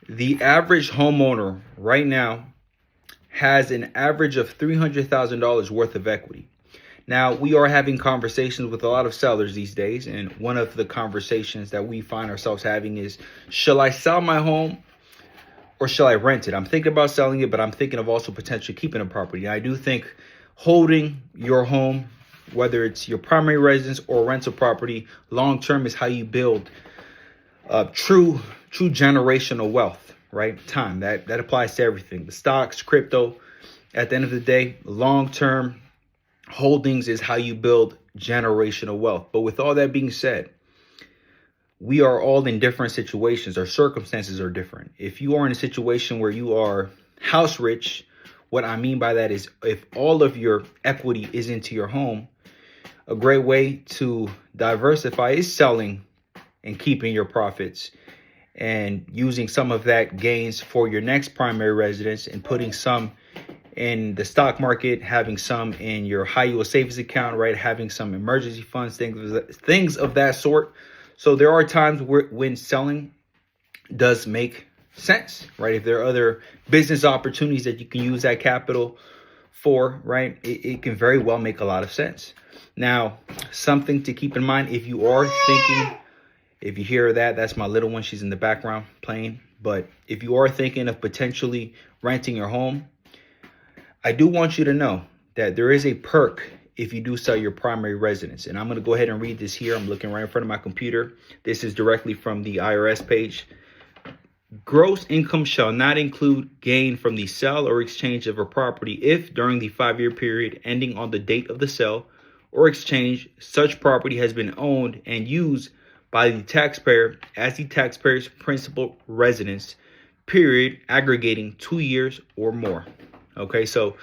The average homeowner right now has an average of $300,000 worth of equity. Now, we are having conversations with a lot of sellers these days, and one of the conversations that we find ourselves having is, shall I sell my home or shall I rent it? I'm thinking about selling it, but I'm thinking of also potentially keeping a property. And I do think holding your home, whether it's your primary residence or rental property, long term is how you build true generational wealth, right? Time that applies to everything. The stocks, crypto. At the end of the day, long term holdings is how you build generational wealth. But with all that being said, we are all in different situations. Our circumstances are different. If you are in a situation where you are house rich, what I mean by that is if all of your equity is into your home, a great way to diversify is selling and keeping your profits and using some of that gains for your next primary residence and putting some in the stock market, having some in your high yield savings account, right? Having some emergency funds, things of that sort. So there are times when selling does make sense, right? If there are other business opportunities that you can use that capital for, right? It can very well make a lot of sense. Now, something to keep in mind, if you are thinking, if you hear that, that's my little one. She's in the background playing. But if you are thinking of potentially renting your home, I do want you to know that there is a perk if you do sell your primary residence. And I'm going to go ahead and read this here. I'm looking right in front of my computer. This is directly from the IRS page. Gross income shall not include gain from the sale or exchange of a property if during the 5-year period ending on the date of the sale or exchange, such property has been owned and used by the taxpayer as the taxpayer's principal residence, period, aggregating 2 years or more. Okay, so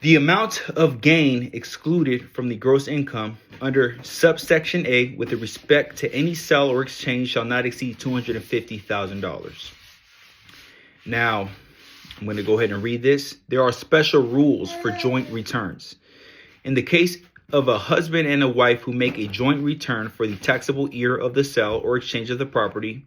the amount of gain excluded from the gross income under subsection A with respect to any sale or exchange shall not exceed $250,000. Now, I'm going to go ahead and read this. There are special rules for joint returns. In the case of a husband and a wife who make a joint return for the taxable year of the sale or exchange of the property,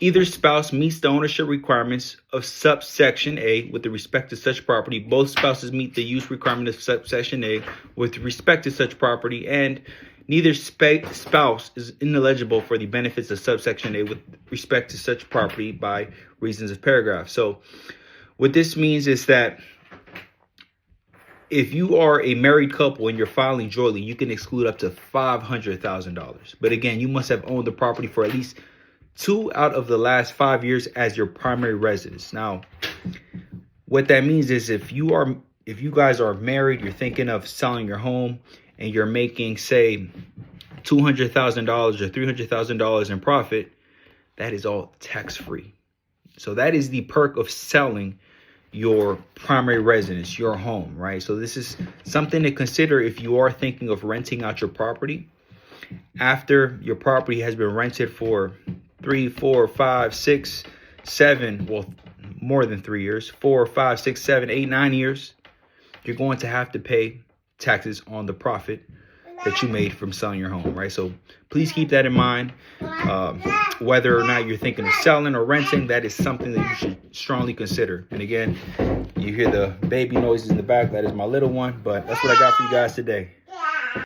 either spouse meets the ownership requirements of subsection A with respect to such property. Both spouses meet the use requirement of subsection A with respect to such property, and neither spouse is ineligible for the benefits of subsection A with respect to such property by reasons of paragraph. So what this means is that if you are a married couple and you're filing jointly, you can exclude up to $500,000. But again, you must have owned the property for at least 2 out of the last 5 years as your primary residence. Now, what that means is if you guys are married, you're thinking of selling your home and you're making, say, $200,000 or $300,000 in profit, that is all tax-free. So that is the perk of selling your primary residence, your home, right? So this is something to consider if you are thinking of renting out your property. After your property has been rented for 3, 4, 5, 6, 7, well, more than 3 years, 4, 5, 6, 7, 8, 9 years, you're going to have to pay taxes on the profit that you made from selling your home, right? So please keep that in mind. Whether or not you're thinking of selling or renting, that is something that you should strongly consider. And again, you hear the baby noises in the back. That is my little one, but that's what I got for you guys today.